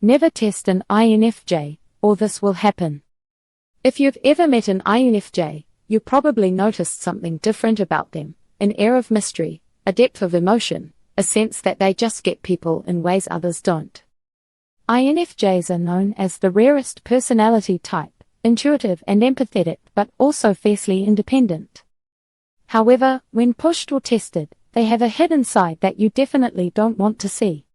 Never test an INFJ, or this will happen. If you've ever met an INFJ, you probably noticed something different about them, an air of mystery, a depth of emotion, a sense that they just get people in ways others don't. INFJs are known as the rarest personality type, intuitive and empathetic but also fiercely independent. However, when pushed or tested, they have a hidden side that you definitely don't want to see.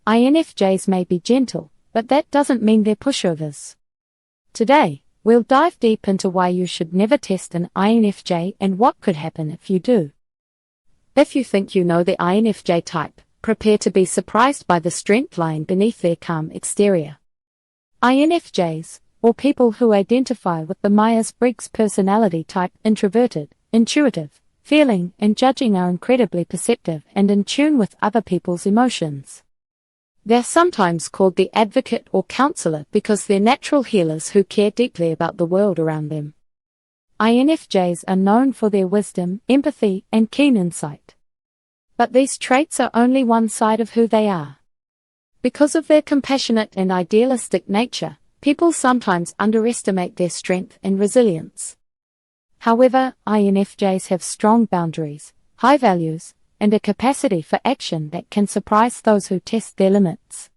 INFJs may be gentle, but that doesn't mean they're pushovers. Today, we'll dive deep into why you should never test an INFJ and what could happen if you do. If you think you know the INFJ type, prepare to be surprised by the strength lying beneath their calm exterior. INFJs, or people who identify with the Myers-Briggs personality type introverted, intuitive, feeling and judging, are incredibly perceptive and in tune with other people's emotions. They're sometimes called the advocate or counselor because they're natural healers who care deeply about the world around them. INFJs are known for their wisdom, empathy, and keen insight. But these traits are only one side of who they are. Because of their compassionate and idealistic nature, people sometimes underestimate their strength and resilience. However, INFJs have strong boundaries, high values, and a capacity for action that can surprise those who test their limits.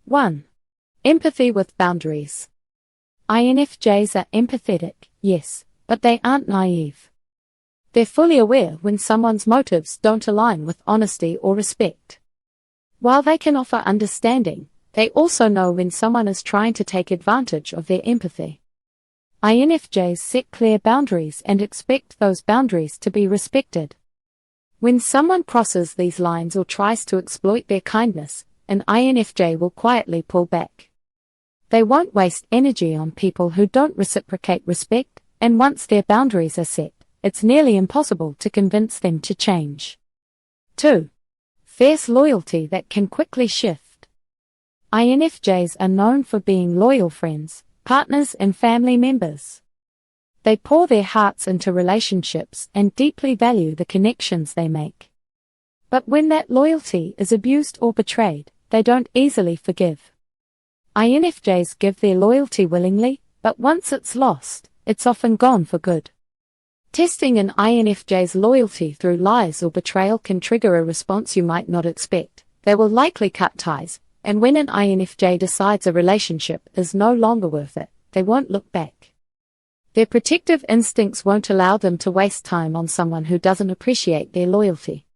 1. Empathy with boundaries. INFJs are empathetic, yes, but they aren't naive. They're fully aware when someone's motives don't align with honesty or respect. While they can offer understanding, they also know when someone is trying to take advantage of their empathy. INFJs set clear boundaries and expect those boundaries to be respected. When someone crosses these lines or tries to exploit their kindness, an INFJ will quietly pull back. They won't waste energy on people who don't reciprocate respect, and once their boundaries are set, it's nearly impossible to convince them to change. 2. Fierce loyalty that can quickly shift. INFJs are known for being loyal friends, partners, and family members. They pour their hearts into relationships and deeply value the connections they make. But when that loyalty is abused or betrayed, they don't easily forgive. INFJs give their loyalty willingly, but once it's lost, it's often gone for good. Testing an INFJ's loyalty through lies or betrayal can trigger a response you might not expect. They will likely cut ties, and when an INFJ decides a relationship is no longer worth it, they won't look back. Their protective instincts won't allow them to waste time on someone who doesn't appreciate their loyalty.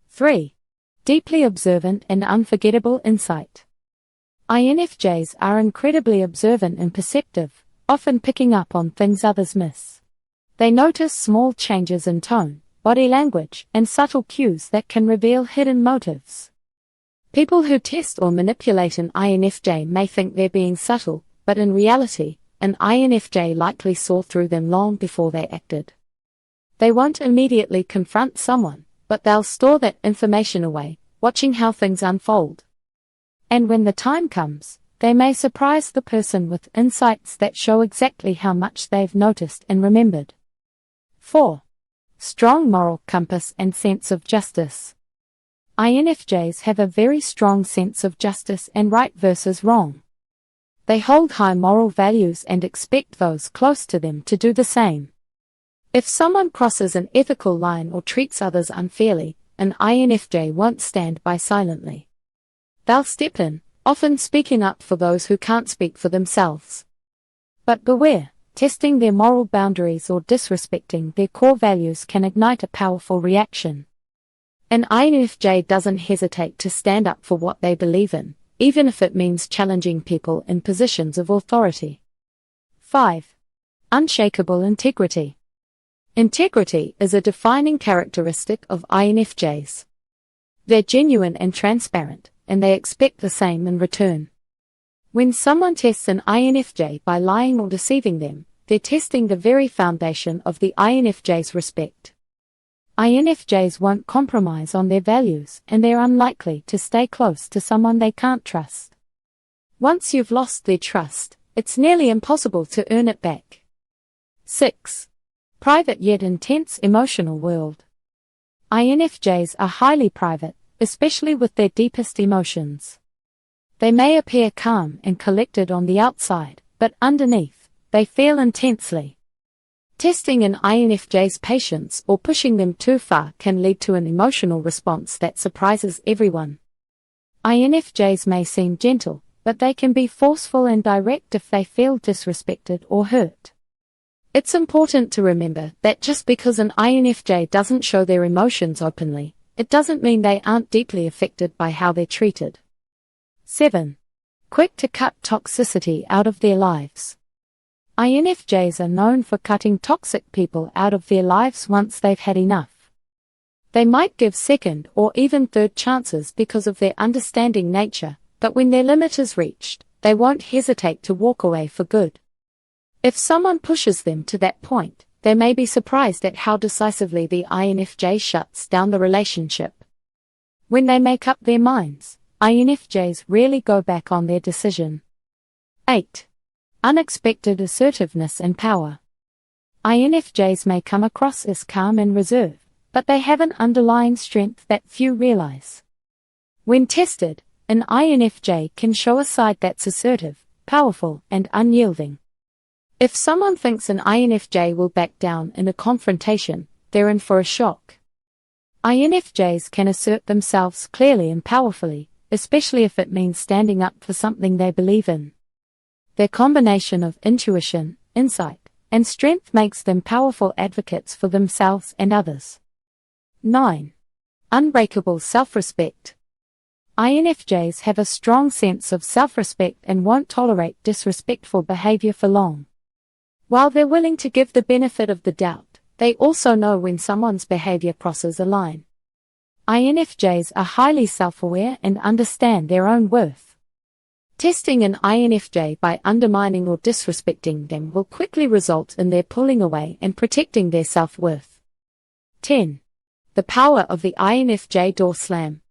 3. Deeply observant and unforgettable insight. INFJs are incredibly observant and perceptive, often picking up on things others miss. They notice small changes in tone, body language, and subtle cues that can reveal hidden motives. People who test or manipulate an INFJ may think they're being subtle, but in reality, an INFJ likely saw through them long before they acted. They won't immediately confront someone, but they'll store that information away, watching how things unfold. And when the time comes, they may surprise the person with insights that show exactly how much they've noticed and remembered. 4. Strong moral compass and sense of justice. INFJs have a very strong sense of justice and right versus wrong. They hold high moral values and expect those close to them to do the same. If someone crosses an ethical line or treats others unfairly, an INFJ won't stand by silently. They'll step in, often speaking up for those who can't speak for themselves. But beware, testing their moral boundaries or disrespecting their core values can ignite a powerful reaction. An INFJ doesn't hesitate to stand up for what they believe in, even if it means challenging people in positions of authority. 5. Unshakable integrity. Integrity is a defining characteristic of INFJs. They're genuine and transparent, and they expect the same in return. When someone tests an INFJ by lying or deceiving them, they're testing the very foundation of the INFJ's respect. INFJs won't compromise on their values, and they're unlikely to stay close to someone they can't trust. Once you've lost their trust, it's nearly impossible to earn it back. 6. Private yet intense emotional world. INFJs are highly private, especially with their deepest emotions. They may appear calm and collected on the outside, but underneath, they feel intensely. Testing an INFJ's patience or pushing them too far can lead to an emotional response that surprises everyone. INFJs may seem gentle, but they can be forceful and direct if they feel disrespected or hurt. It's important to remember that just because an INFJ doesn't show their emotions openly, it doesn't mean they aren't deeply affected by how they're treated. 7. Quick to cut toxicity out of their lives. INFJs are known for cutting toxic people out of their lives once they've had enough. They might give second or even third chances because of their understanding nature, but when their limit is reached, they won't hesitate to walk away for good. If someone pushes them to that point, they may be surprised at how decisively the INFJ shuts down the relationship. When they make up their minds, INFJs rarely go back on their decision. 8. Unexpected assertiveness and power. INFJs may come across as calm and reserved, but they have an underlying strength that few realize. When tested, an INFJ can show a side that's assertive, powerful, and unyielding. If someone thinks an INFJ will back down in a confrontation, they're in for a shock. INFJs can assert themselves clearly and powerfully, especially if it means standing up for something they believe in. Their combination of intuition, insight, and strength makes them powerful advocates for themselves and others. 9. Unbreakable self-respect. INFJs have a strong sense of self-respect and won't tolerate disrespectful behavior for long. While they're willing to give the benefit of the doubt, they also know when someone's behavior crosses a line. INFJs are highly self-aware and understand their own worth. Testing an INFJ by undermining or disrespecting them will quickly result in their pulling away and protecting their self-worth. 10. The power of the INFJ door slam.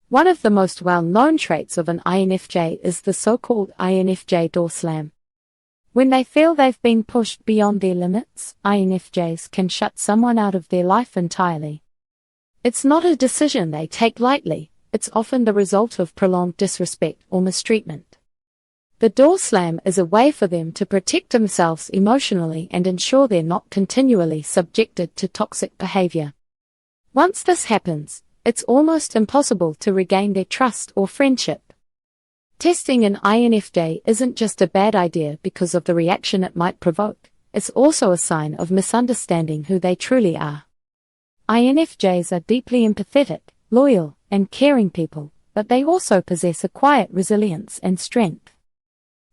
One of the most well-known traits of an INFJ is the so-called INFJ door slam. When they feel they've been pushed beyond their limits, INFJs can shut someone out of their life entirely. It's not a decision they take lightly, it's often the result of prolonged disrespect or mistreatment. The door slam is a way for them to protect themselves emotionally and ensure they're not continually subjected to toxic behavior. Once this happens, it's almost impossible to regain their trust or friendship. Testing an INFJ isn't just a bad idea because of the reaction it might provoke, it's also a sign of misunderstanding who they truly are. INFJs are deeply empathetic, loyal, and caring people, but they also possess a quiet resilience and strength.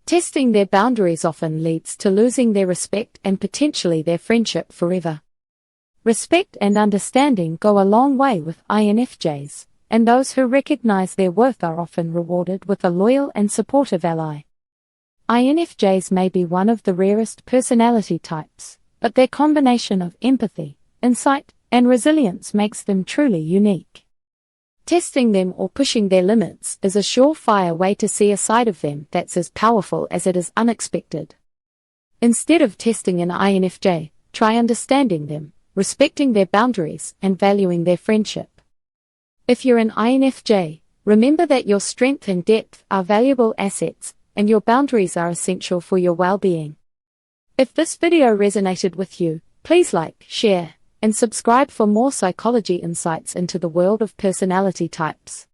Testing their boundaries often leads to losing their respect and potentially their friendship forever. Respect and understanding go a long way with INFJs, and those who recognize their worth are often rewarded with a loyal and supportive ally. INFJs may be one of the rarest personality types, but their combination of empathy, insight, and resilience makes them truly unique. Testing them or pushing their limits is a surefire way to see a side of them that's as powerful as it is unexpected. Instead of testing an INFJ, try understanding them, respecting their boundaries, and valuing their friendship. If you're an INFJ, remember that your strength and depth are valuable assets, and your boundaries are essential for your well-being. If this video resonated with you, please like, share, and subscribe for more psychology insights into the world of personality types.